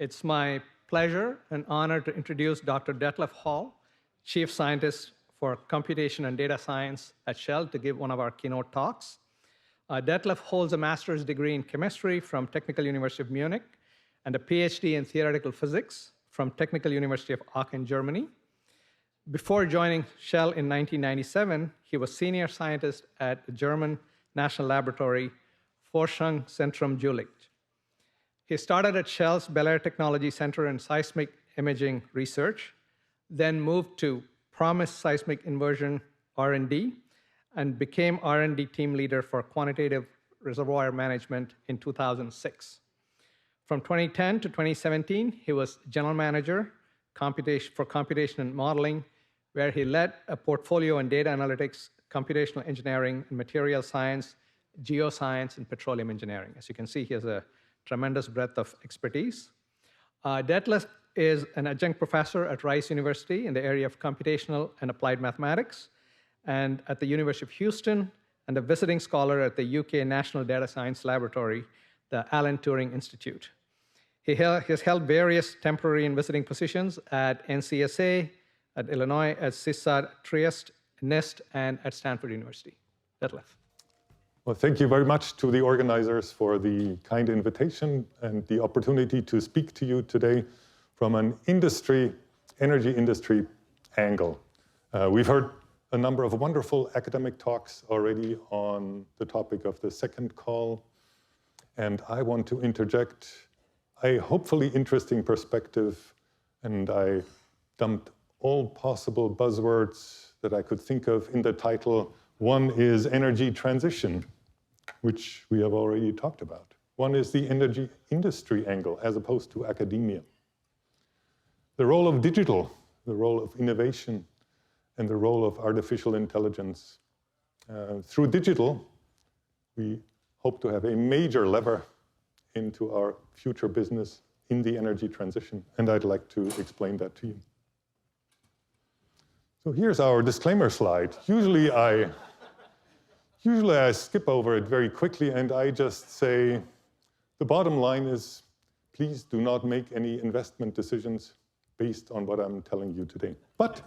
It's my pleasure and honor to introduce Dr. Detlef Hall, Chief Scientist for Computation and Data Science at Shell, to give one of our keynote talks. Detlef holds a master's degree in chemistry from Technical University of Munich and a PhD in theoretical physics from Technical University of Aachen, Germany. Before joining Shell in 1997, he was senior scientist at the German National Laboratory Forschungszentrum Jülich. He started at Shell's Bel Air Technology Center in seismic imaging research, then moved to Promise Seismic Inversion R&D, and became R&D team leader for quantitative reservoir management in 2006. From 2010 to 2017, he was general manager for computation and modeling, where he led a portfolio in data analytics, computational engineering, and material science, geoscience, and petroleum engineering. As you can see, he has a tremendous breadth of expertise. Detlef is an adjunct professor at Rice University in the area of computational and applied mathematics, and at the University of Houston, and a visiting scholar at the UK National Data Science Laboratory, the Alan Turing Institute. He has held various temporary and visiting positions at NCSA, at Illinois, at CISA Trieste, NIST, and at Stanford University. Detlef. Well, thank you very much to the organizers for the kind invitation and the opportunity to speak to you today from an energy industry angle. We've heard a number of wonderful academic talks already on the topic of the second call, and I want to interject a hopefully interesting perspective, and I dumped all possible buzzwords that I could think of in the title. One is energy transition, which we have already talked about. One is the energy industry angle, as opposed to academia. The role of digital, the role of innovation, and the role of artificial intelligence. Through digital, we hope to have a major lever into our future business in the energy transition, and I'd like to explain that to you. So here's our disclaimer slide. Usually I skip over it very quickly and I just say, the bottom line is, please do not make any investment decisions based on what I'm telling you today. But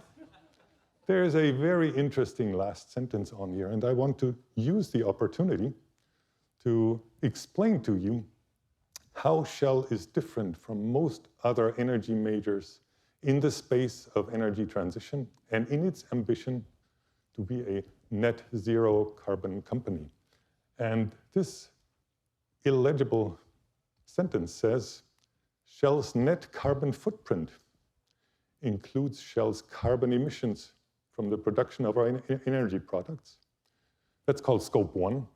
there is a very interesting last sentence on here, and I want to use the opportunity to explain to you how Shell is different from most other energy majors in the space of energy transition and in its ambition to be a net zero carbon company. And this illegible sentence says, Shell's net carbon footprint includes Shell's carbon emissions from the production of our energy products. That's called Scope 1.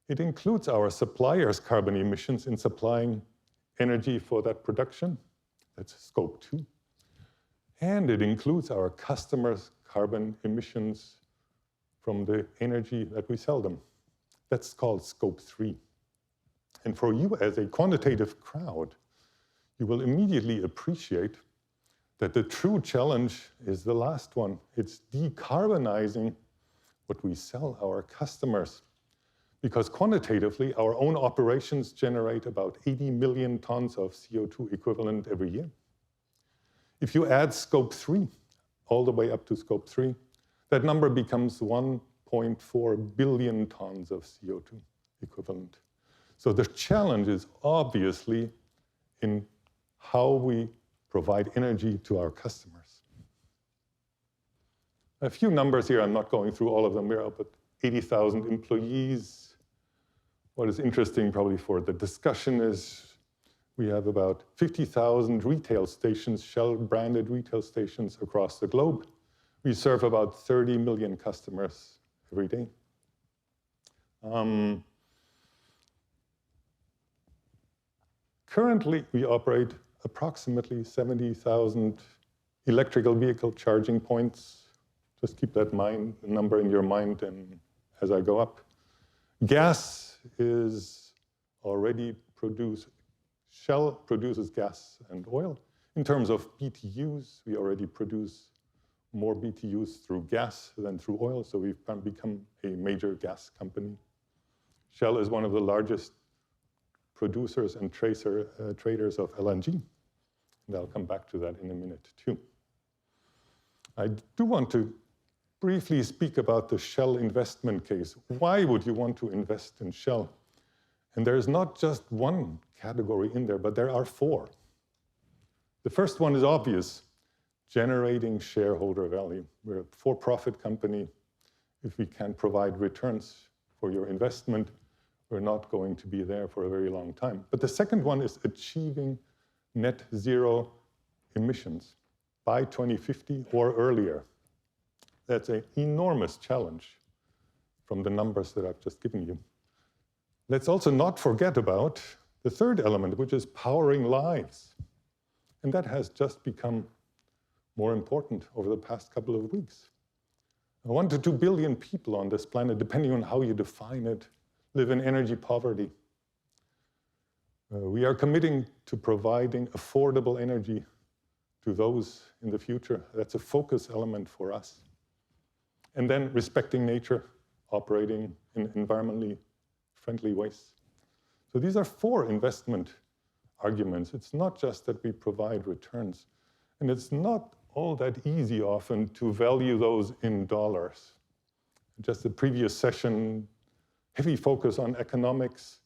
It includes our suppliers' carbon emissions in supplying energy for that production. That's Scope 2. And it includes our customers' carbon emissions from the energy that we sell them. That's called Scope 3. And for you as a quantitative crowd, you will immediately appreciate that the true challenge is the last one. It's decarbonizing what we sell our customers. Because quantitatively, our own operations generate about 80 million tons of CO2 equivalent every year. If you add Scope 3, all the way up to Scope 3, that number becomes 1.4 billion tons of CO2 equivalent. So the challenge is obviously in how we provide energy to our customers. A few numbers here, I'm not going through all of them. We're up at 80,000 employees. What is interesting probably for the discussion is we have about 50,000 retail stations, Shell-branded retail stations across the globe. We serve about 30 million customers every day. Currently, we operate approximately 70,000 electrical vehicle charging points. Just keep that number in your mind and as I go up. Gas is already produced. Shell produces gas and oil. In terms of BTUs, we already produce more BTUs through gas than through oil, so we've become a major gas company. Shell is one of the largest producers and traders of LNG. And I'll come back to that in a minute, too. I do want to briefly speak about the Shell investment case. Why would you want to invest in Shell? And there's not just one category in there, but there are four. The first one is obvious: generating shareholder value. We're a for-profit company. If we can't provide returns for your investment, we're not going to be there for a very long time. But the second one is achieving net zero emissions by 2050 or earlier. That's an enormous challenge from the numbers that I've just given you. Let's also not forget about the third element, which is powering lives. And that has just become more important over the past couple of weeks. 1 to 2 billion people on this planet, depending on how you define it, live in energy poverty. We are committing to providing affordable energy to those in the future. That's a focus element for us. And then respecting nature, operating in environmentally friendly ways. So these are four investment arguments. It's not just that we provide returns, and it's not all that easy often to value those in dollars. Just the previous session, heavy focus on economics,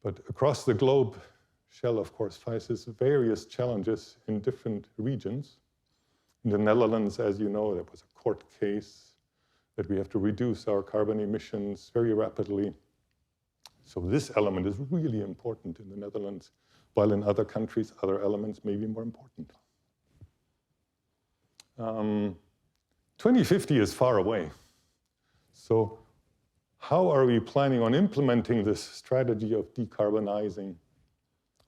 but across the globe, Shell, of course, faces various challenges in different regions. In the Netherlands, as you know, there was a court case that we have to reduce our carbon emissions very rapidly. So this element is really important in the Netherlands, while in other countries, other elements may be more important. 2050 is far away. So how are we planning on implementing this strategy of decarbonizing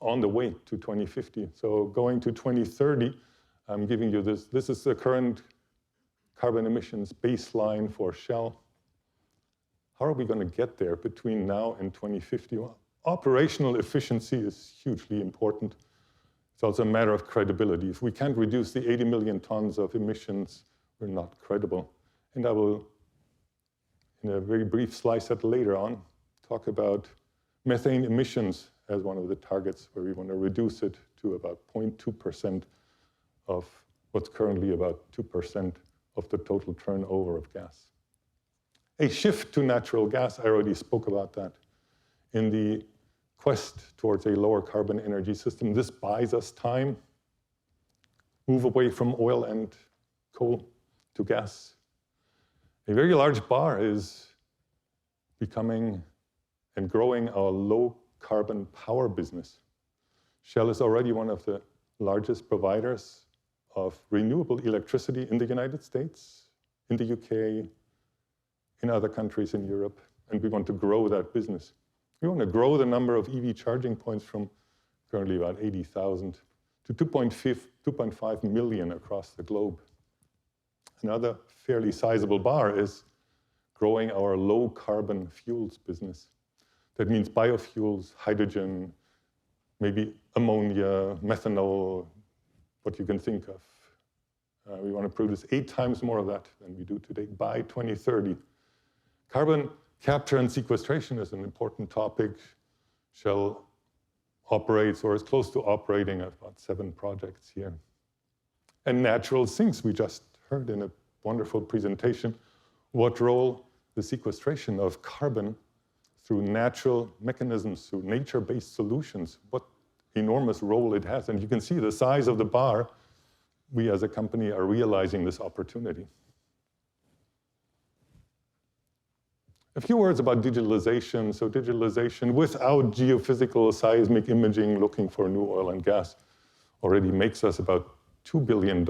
on the way to 2050? So going to 2030, I'm giving you this. This is the current carbon emissions baseline for Shell. How are we going to get there between now and 2050? Well, operational efficiency is hugely important. It's also a matter of credibility. If we can't reduce the 80 million tons of emissions, we're not credible. And I will, in a very brief slice at later on, talk about methane emissions as one of the targets where we want to reduce it to about 0.2% of what's currently about 2% of the total turnover of gas. A shift to natural gas, I already spoke about that. In the quest towards a lower carbon energy system, this buys us time, move away from oil and coal to gas. A very large bar is becoming and growing our low carbon power business. Shell is already one of the largest providers of renewable electricity in the United States, in the UK, in other countries in Europe, and we want to grow that business. We want to grow the number of EV charging points from currently about 80,000 to 2.5 million across the globe. Another fairly sizable bar is growing our low carbon fuels business. That means biofuels, hydrogen, maybe ammonia, methanol, what you can think of. We want to produce 8 times more of that than we do today by 2030. Carbon capture and sequestration is an important topic. Shell operates or is close to operating about 7 projects here. And natural sinks, we just heard in a wonderful presentation, what role the sequestration of carbon through natural mechanisms, through nature-based solutions, what enormous role it has. And you can see the size of the bar. We as a company are realizing this opportunity. A few words about digitalization. So digitalization without geophysical seismic imaging, looking for new oil and gas, already makes us about $2 billion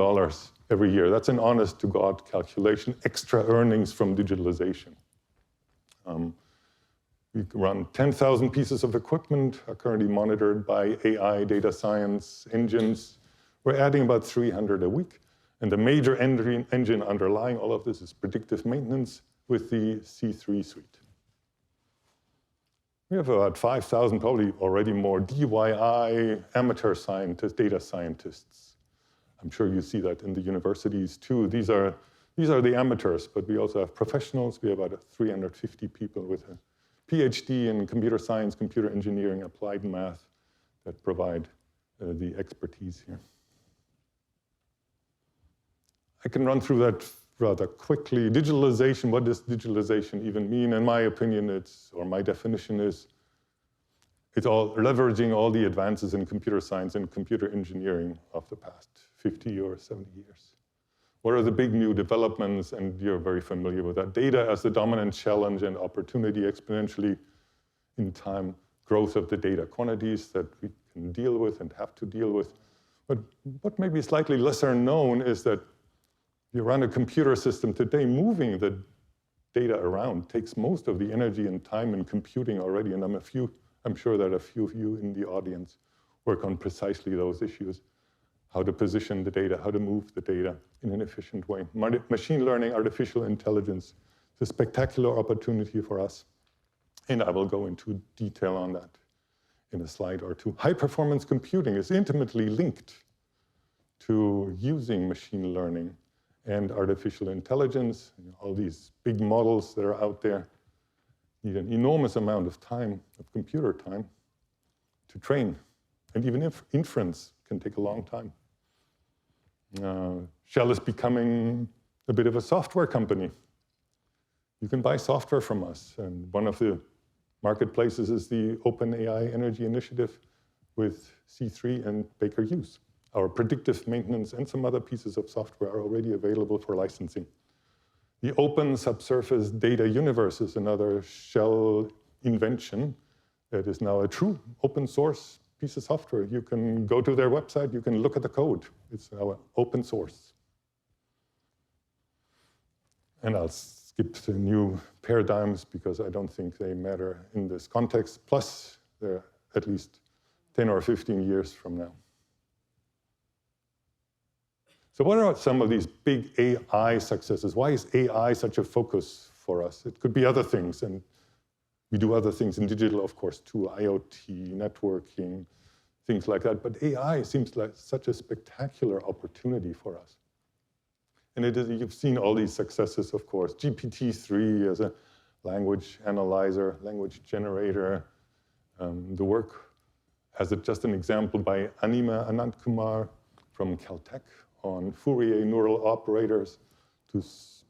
every year. That's an honest-to-God calculation, extra earnings from digitalization. We run 10,000 pieces of equipment, are currently monitored by AI, data science engines. We're adding about 300 a week. And the major engine underlying all of this is predictive maintenance with the C3 suite. We have about 5,000, probably already more, DIY amateur scientists, data scientists. I'm sure you see that in the universities too. These are the amateurs, but we also have professionals. We have about 350 people with a PhD in computer science, computer engineering, applied math that provide the expertise here. I can run through that rather quickly. Digitalization, what does digitalization even mean? In my opinion, or my definition is, it's all leveraging all the advances in computer science and computer engineering of the past 50 or 70 years. What are the big new developments? And you're very familiar with that. Data as the dominant challenge and opportunity exponentially in time, growth of the data quantities that we can deal with and have to deal with. But what may be slightly lesser known is that you run a computer system today, moving the data around takes most of the energy and time in computing already. And I'm sure that a few of you in the audience work on precisely those issues. How to position the data, how to move the data in an efficient way. Machine learning, artificial intelligence, is a spectacular opportunity for us. And I will go into detail on that in a slide or two. High-performance computing is intimately linked to using machine learning and artificial intelligence. All these big models that are out there need an enormous amount of time, of computer time, to train. And even if inference can take a long time. Shell is becoming a bit of a software company. You can buy software from us. And one of the marketplaces is the OpenAI Energy Initiative with C3 and Baker Hughes. Our predictive maintenance and some other pieces of software are already available for licensing. The open subsurface data universe is another Shell invention that is now a true open source piece of software. You can go to their website, you can look at the code. It's now open source. And I'll skip the new paradigms because I don't think they matter in this context. Plus, they're at least 10 or 15 years from now. So what are some of these big AI successes? Why is AI such a focus for us? It could be other things, and we do other things in digital, of course, too, IoT, networking, things like that. But AI seems like such a spectacular opportunity for us. And you've seen all these successes, of course. GPT-3 as a language analyzer, language generator. The work, as just an example, by Anima Anandkumar from Caltech on Fourier neural operators to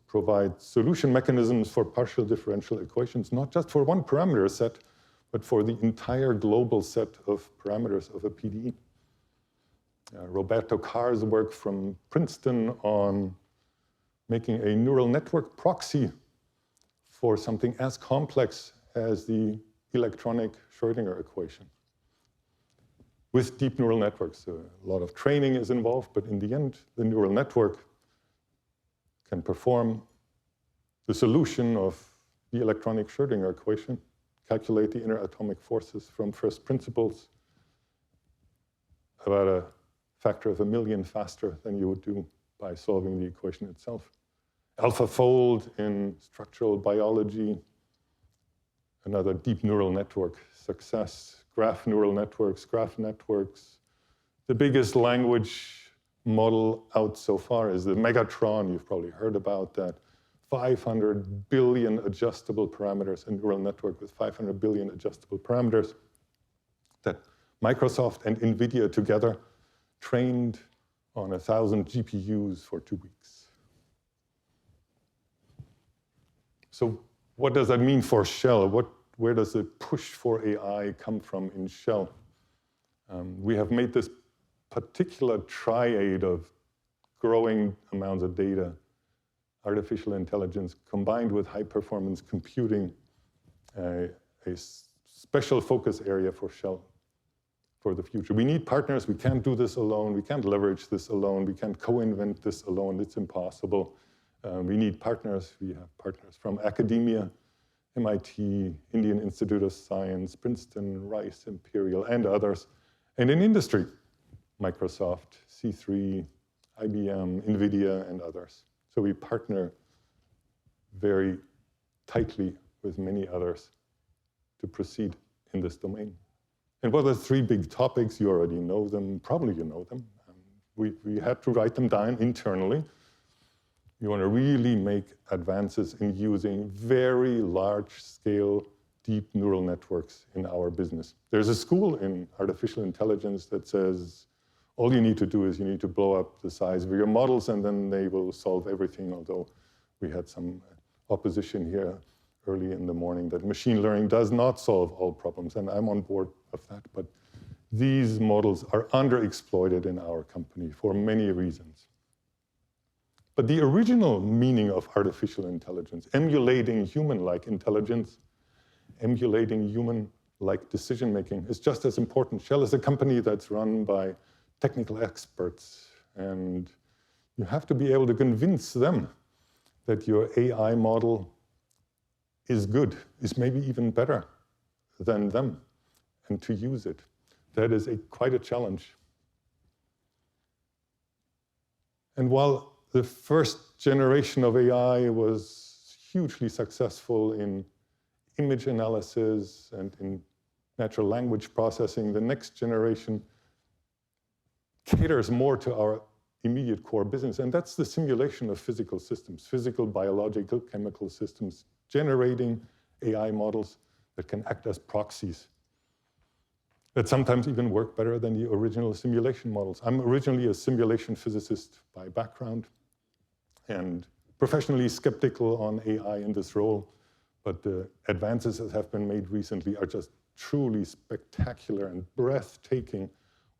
provide solution mechanisms for partial differential equations, not just for one parameter set, but for the entire global set of parameters of a PDE. Roberto Carr's work from Princeton on making a neural network proxy for something as complex as the electronic Schrödinger equation. With deep neural networks, a lot of training is involved, but in the end, the neural network can perform the solution of the electronic Schrödinger equation, calculate the inner atomic forces from first principles about a factor of 1,000,000 faster than you would do by solving the equation itself. AlphaFold in structural biology, another deep neural network success. Graph neural networks, graph networks. The biggest language model out so far is the Megatron. You've probably heard about that. 500 billion adjustable parameters, a neural network with 500 billion adjustable parameters that Microsoft and NVIDIA together trained on 1,000 GPUs for 2 weeks. So what does that mean for Shell? Where does the push for AI come from in Shell? We have made this particular triad of growing amounts of data, artificial intelligence, combined with high-performance computing, a special focus area for Shell for the future. We need partners. We can't do this alone. We can't leverage this alone. We can't co-invent this alone. It's impossible. We need partners. We have partners from academia, MIT, Indian Institute of Science, Princeton, Rice, Imperial, and others. And in industry, Microsoft, C3, IBM, NVIDIA, and others. So we partner very tightly with many others to proceed in this domain. And what are the 3 big topics? You already know them. Probably you know them. We had to write them down internally. You want to really make advances in using very large-scale, deep neural networks in our business. There's a school in artificial intelligence that says All you need to do is you need to blow up the size of your models, and then they will solve everything, although we had some opposition here early in the morning that machine learning does not solve all problems, and I'm on board of that. But these models are underexploited in our company for many reasons. But the original meaning of artificial intelligence, emulating human-like intelligence, emulating human-like decision-making, is just as important. Shell is a company that's run by technical experts, and you have to be able to convince them that your AI model is good, is maybe even better than them, and to use it. That is quite a challenge. And while the first generation of AI was hugely successful in image analysis and in natural language processing, the next generation caters more to our immediate core business, and that's the simulation of physical systems, physical, biological, chemical systems, generating AI models that can act as proxies, that sometimes even work better than the original simulation models. I'm originally a simulation physicist by background and professionally skeptical on AI in this role, but the advances that have been made recently are just truly spectacular and breathtaking,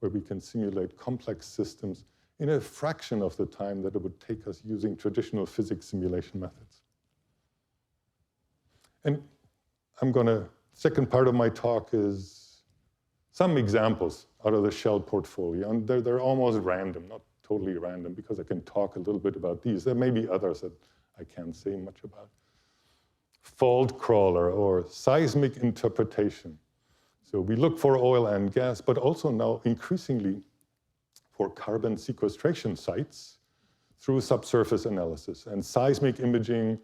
where we can simulate complex systems in a fraction of the time that it would take us using traditional physics simulation methods. And second part of my talk is some examples out of the Shell portfolio, and they're almost random, not totally random, because I can talk a little bit about these. There may be others that I can't say much about. Fault crawler or seismic interpretation. So we look for oil and gas, but also now increasingly for carbon sequestration sites through subsurface analysis. And seismic imaging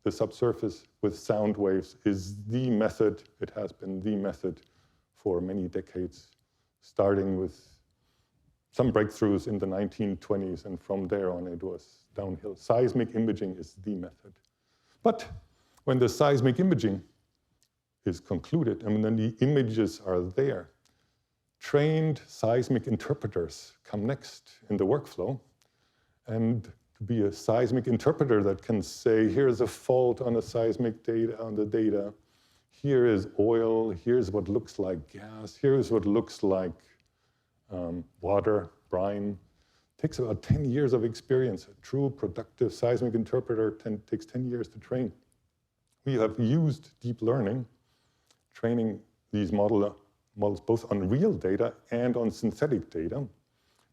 the subsurface with sound waves is the method, it has been the method for many decades, starting with some breakthroughs in the 1920s, and from there on it was downhill. Seismic imaging is the method. But when the seismic imaging is concluded, and then the images are there, trained seismic interpreters come next in the workflow. And to be a seismic interpreter that can say, here's a fault on a seismic data, on the data, here is oil, here's what looks like gas, here's what looks like water, brine. Takes about 10 years of experience. A true productive seismic interpreter takes 10 years to train. We have used deep learning, training these models both on real data and on synthetic data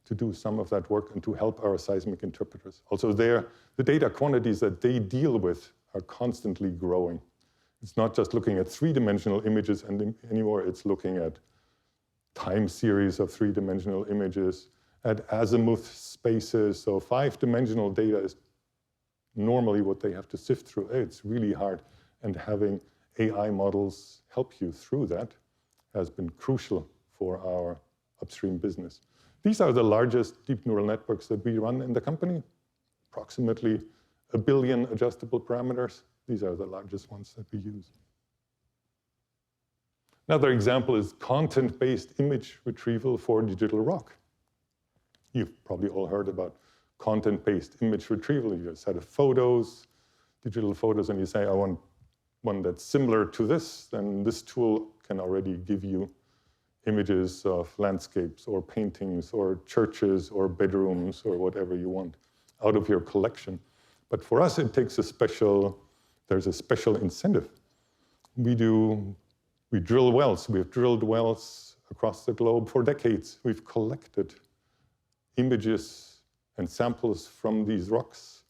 to do some of that work and to help our seismic interpreters. Also the data quantities that they deal with are constantly growing. It's not just looking at three-dimensional images anymore, it's looking at time series of three-dimensional images, at azimuth spaces. So 5-dimensional data is normally what they have to sift through. It's really hard, and having AI models help you through that has been crucial for our upstream business. These are the largest deep neural networks that we run in the company, approximately 1 billion adjustable parameters. These are the largest ones that we use. Another example is content-based image retrieval for digital rock. You've probably all heard about content-based image retrieval. You set of photos, digital photos, and you say, I want one that's similar to this, then this tool can already give you images of landscapes or paintings or churches or bedrooms or whatever you want out of your collection. But for us, it takes there's a special incentive. We drill wells. We've drilled wells across the globe for decades. We've collected images and samples from these rocks.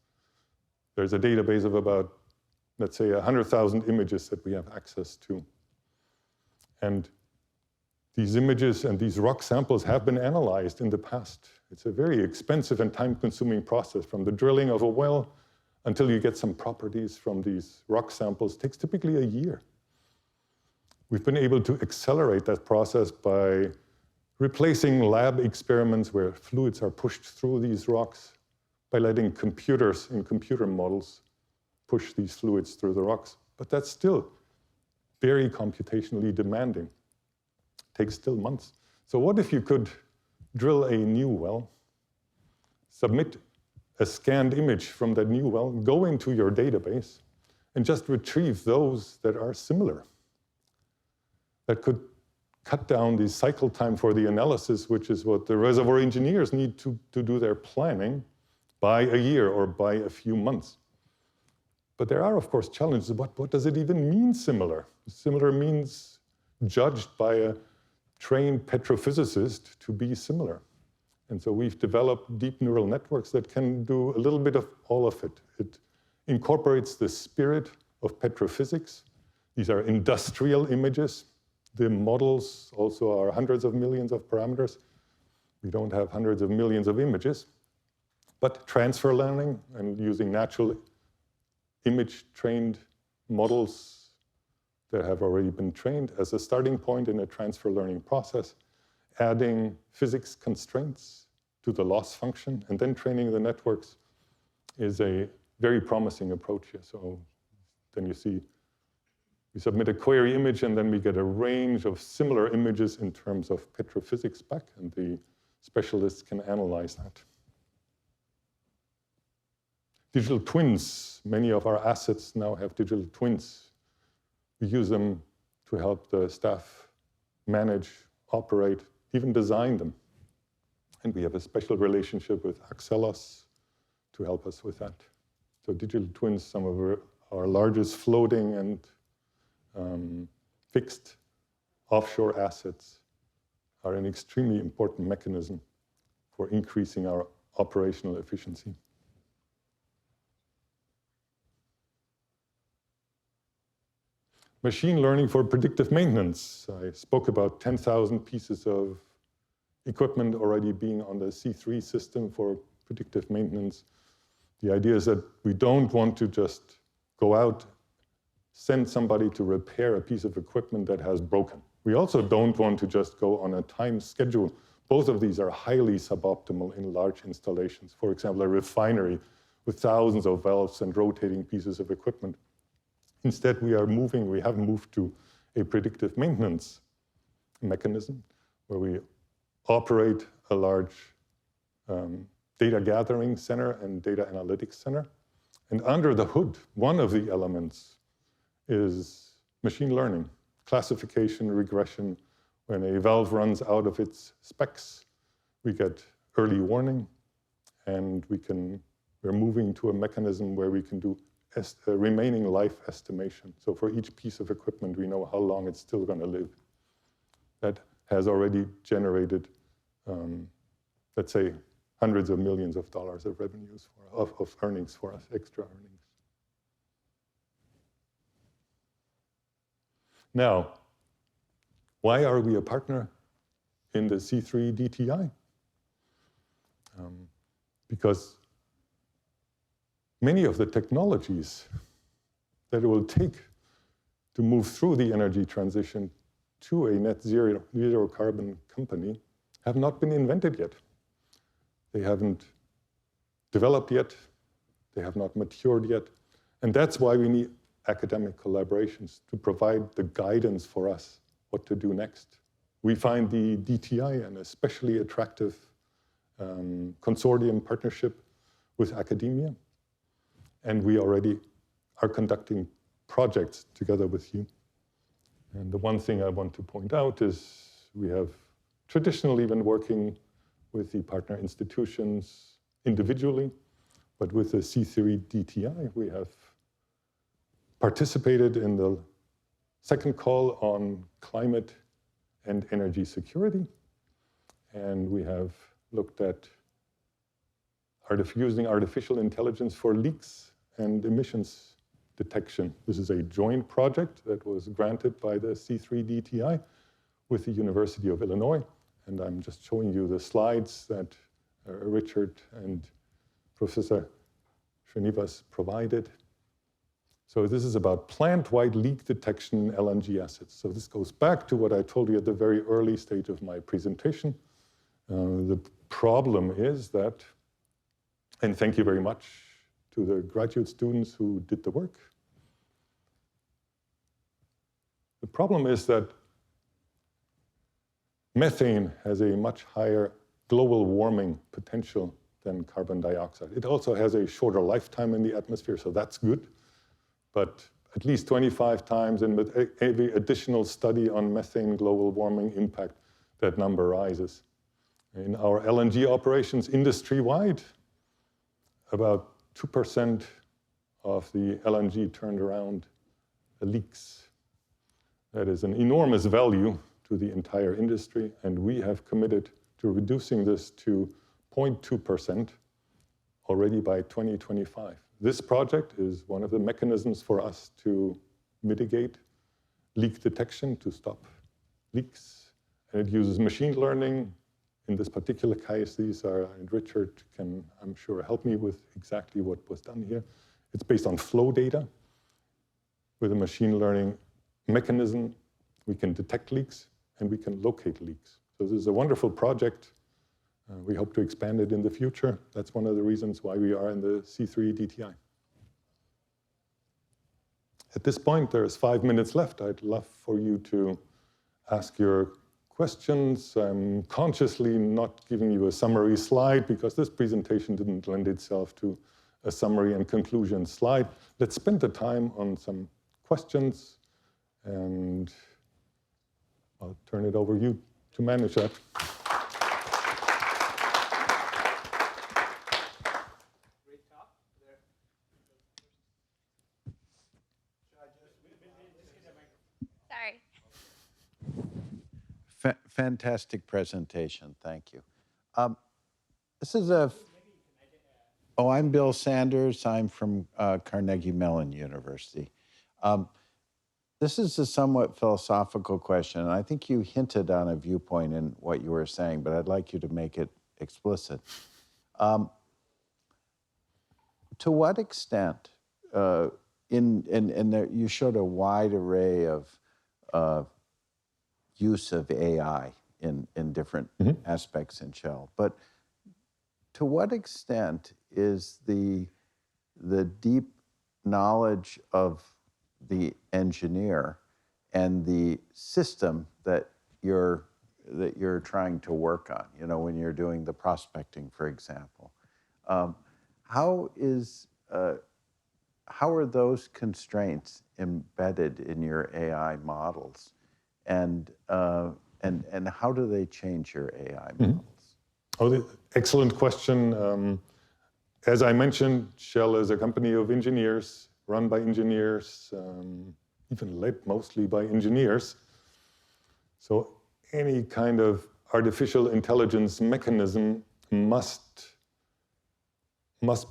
There's a database of about, let's say, 100,000 images that we have access to. And these images and these rock samples have been analyzed in the past. It's a very expensive and time-consuming process. From the drilling of a well until you get some properties from these rock samples, takes typically a year. We've been able to accelerate that process by replacing lab experiments where fluids are pushed through these rocks, by letting computers in computer models push these fluids through the rocks. But that's still very computationally demanding. Takes still months. So what if you could drill a new well, submit a scanned image from that new well, go into your database, and just retrieve those that are similar. That could cut down the cycle time for the analysis, which is what the reservoir engineers need to do their planning, by a year or by a few months. But there are, of course, challenges. What does it even mean, similar? Similar means judged by a trained petrophysicist to be similar. And so we've developed deep neural networks that can do a little bit of all of it. It incorporates the spirit of petrophysics. These are industrial images. The models also are hundreds of millions of parameters. We don't have hundreds of millions of images. But transfer learning and using natural image-trained models that have already been trained as a starting point in a transfer learning process, adding physics constraints to the loss function, and then training the networks is a very promising approach here. So then you see, we submit a query image, and then we get a range of similar images in terms of petrophysics back, and the specialists can analyze that. Digital twins, many of our assets now have digital twins. We use them to help the staff manage, operate, even design them. And we have a special relationship with Axelos to help us with that. So digital twins, some of our largest floating and fixed offshore assets, are an extremely important mechanism for increasing our operational efficiency. Machine learning for predictive maintenance. I spoke about 10,000 pieces of equipment already being on the C3 system for predictive maintenance. The idea is that we don't want to just go out, send somebody to repair a piece of equipment that has broken. We also don't want to just go on a time schedule. Both of these are highly suboptimal in large installations. For example, a refinery with thousands of valves and rotating pieces of equipment. Instead, we have moved to a predictive maintenance mechanism where we operate a large data gathering center and data analytics center. And under the hood, one of the elements is machine learning, classification, regression. When a valve runs out of its specs, we get early warning, and we're moving to a mechanism where we can do remaining life estimation. So for each piece of equipment, we know how long it's still going to live. That has already generated, let's say, hundreds of millions of dollars of revenues, of earnings for us, extra earnings. Now, why are we a partner in the C3 DTI? Because many of the technologies that it will take to move through the energy transition to a net zero carbon company have not been invented yet. They haven't developed yet. They have not matured yet. And that's why we need academic collaborations to provide the guidance for us what to do next. We find the DTI an especially attractive consortium partnership with academia. And we already are conducting projects together with you. And the one thing I want to point out is we have traditionally been working with the partner institutions individually, but with the C3 DTI, we have participated in the second call on climate and energy security. And we have looked at using artificial intelligence for leaks and emissions detection. This is a joint project that was granted by the C3 DTI with the University of Illinois. And I'm just showing you the slides that Richard and Professor Srinivas provided. So this is about plant-wide leak detection in LNG assets. So this goes back to what I told you at the very early stage of my presentation. The problem is that, and thank you very much to the graduate students who did the work. The problem is that methane has a much higher global warming potential than carbon dioxide. It also has a shorter lifetime in the atmosphere, so that's good. But at least 25 times, and with every additional study on methane global warming impact, that number rises. In our LNG operations industry-wide, about 2% of the LNG turned around leaks. That is an enormous value to the entire industry, and we have committed to reducing this to 0.2% already by 2025. This project is one of the mechanisms for us to mitigate leak detection, to stop leaks. And it uses machine learning. In this particular case, and Richard can, I'm sure, help me with exactly what was done here. It's based on flow data. With a machine learning mechanism, we can detect leaks and we can locate leaks. So this is a wonderful project. We hope to expand it in the future. That's one of the reasons why we are in the C3 DTI. At this point, there's 5 minutes left. I'd love for you to ask your questions. I'm consciously not giving you a summary slide because this presentation didn't lend itself to a summary and conclusion slide. Let's spend the time on some questions, and I'll turn it over to you to manage that. Fantastic presentation, thank you. This is I'm Bill Sanders. I'm from Carnegie Mellon University. This is a somewhat philosophical question, and I think you hinted on a viewpoint in what you were saying, but I'd like you to make it explicit. To what extent, you showed a wide array of use of AI in different aspects in Shell, but to what extent is the deep knowledge of the engineer and the system that you're trying to work on, when you're doing the prospecting, for example, how are those constraints embedded in your AI models? And how do they change your AI models? Oh, excellent question. As I mentioned, Shell is a company of engineers, run by engineers, even led mostly by engineers. So any kind of artificial intelligence mechanism must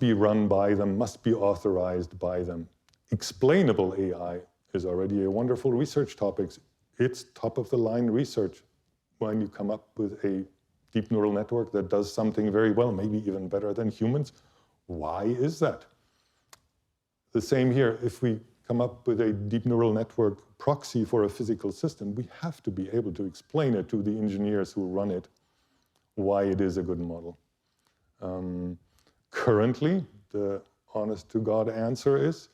be run by them, must be authorized by them. Explainable AI is already a wonderful research topic. It's top-of-the-line research when you come up with a deep neural network that does something very well, maybe even better than humans. Why is that? The same here. If we come up with a deep neural network proxy for a physical system, we have to be able to explain it to the engineers who run it, why it is a good model. Currently, the honest-to-God answer is,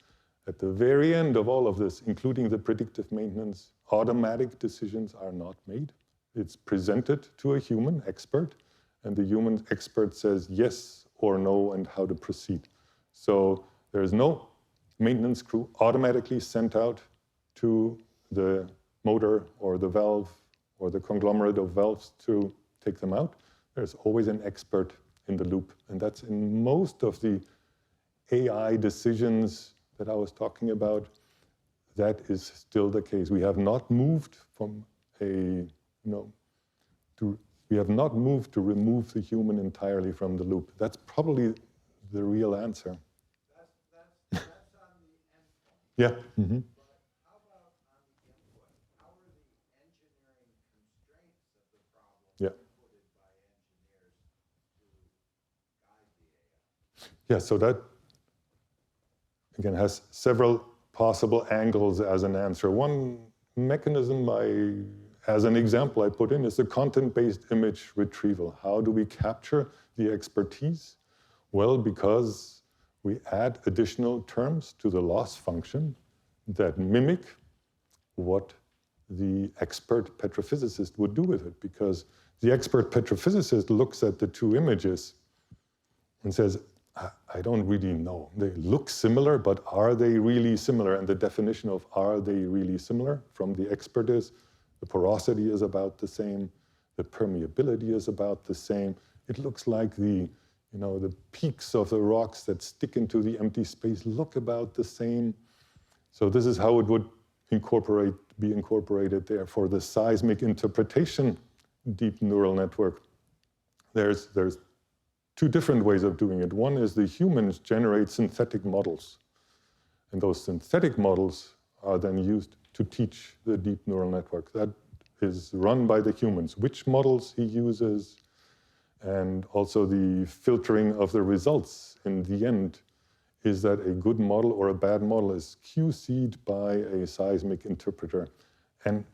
at the very end of all of this, including the predictive maintenance, automatic decisions are not made. It's presented to a human expert, and the human expert says yes or no and how to proceed. So there is no maintenance crew automatically sent out to the motor or the valve or the conglomerate of valves to take them out. There's always an expert in the loop, and that's in most of the AI decisions that I was talking about. That is still the case. We have not moved from we have not moved to remove the human entirely from the loop. That's probably the real answer. That's on the endpoint. Yeah. But how about on the input? How are the engineering constraints of the problem inputted by engineers to guide the AI? Yeah, so that, again, has several possible angles as an answer. One mechanism as an example I put in is the content-based image retrieval. How do we capture the expertise? Well, because we add additional terms to the loss function that mimic what the expert petrophysicist would do with it, because The expert petrophysicist looks at the two images and says, I don't really know. They look similar, but are they really similar? And the definition of are they really similar from the expert is the porosity is about the same, the permeability is about the same. It looks like the peaks of the rocks that stick into the empty space look about the same. So this is how it would be incorporated there. For the seismic interpretation deep neural network, there's two different ways of doing it. One is the humans generate synthetic models. And those synthetic models are then used to teach the deep neural network. That is run by the humans. Which models he uses, and also the filtering of the results in the end. Is that a good model or a bad model is QC'd by a seismic interpreter. And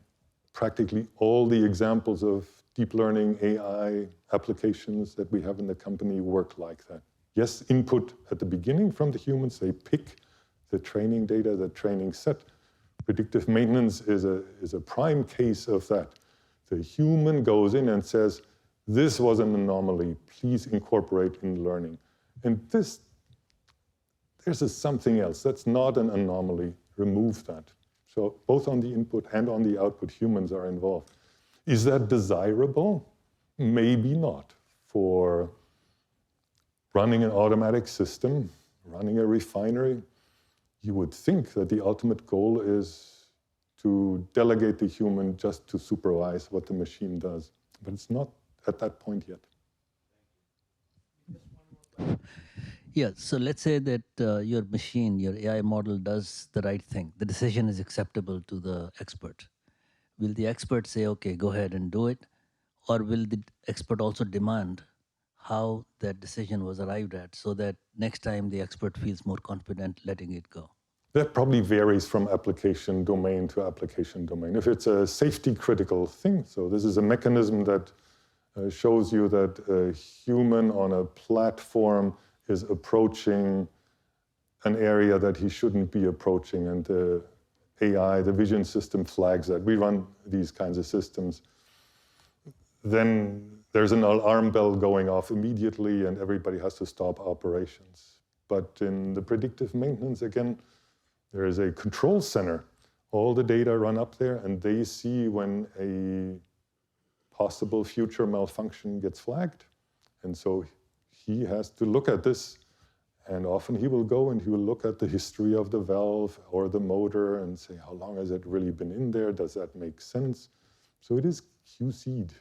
practically all the examples of deep learning AI applications that we have in the company work like that. Yes, input at the beginning from the humans, they pick the training data, the training set. Predictive maintenance is a prime case of that. The human goes in and says, this was an anomaly, please incorporate in learning. And this is something else, that's not an anomaly, remove that. So both on the input and on the output, humans are involved. Is that desirable? Maybe not. For running an automatic system, running a refinery, you would think that the ultimate goal is to delegate the human just to supervise what the machine does. But it's not at that point yet. Yeah, so let's say that your machine, your AI model does the right thing. The decision is acceptable to the expert. Will the expert say, okay, go ahead and do it? Or will the expert also demand how that decision was arrived at so that next time the expert feels more confident letting it go? That probably varies from application domain to application domain. If it's a safety critical thing, so this is a mechanism that shows you that a human on a platform is approaching an area that he shouldn't be approaching, and the AI, the vision system flags that. We run these kinds of systems. Then there's an alarm bell going off immediately and everybody has to stop operations. But in the predictive maintenance, again, there is a control center. All the data run up there and they see when a possible future malfunction gets flagged. And so he has to look at this, and often he will go and he will look at the history of the valve or the motor and say, how long has it really been in there? Does that make sense? So it is QC'd.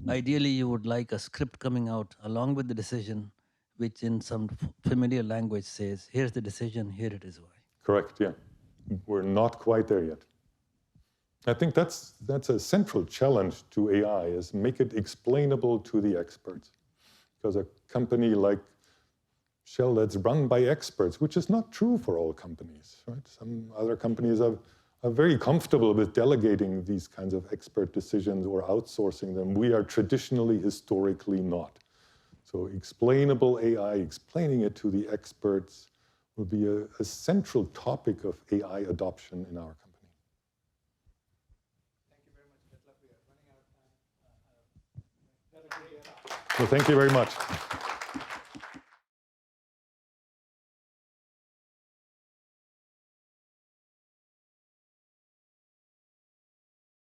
So ideally, you would like a script coming out along with the decision, which in some familiar language says, here's the decision, here it is why. Correct, yeah. We're not quite there yet. I think that's a central challenge to AI, is make it explainable to the experts. Because a company like Shell that's run by experts, which is not true for all companies, right? Some other companies are very comfortable with delegating these kinds of expert decisions or outsourcing them. We are traditionally, historically not. So explainable AI, explaining it to the experts, will be a central topic of AI adoption in our company. Thank you very much, Detlef. We are running out of time. Well, thank you very much.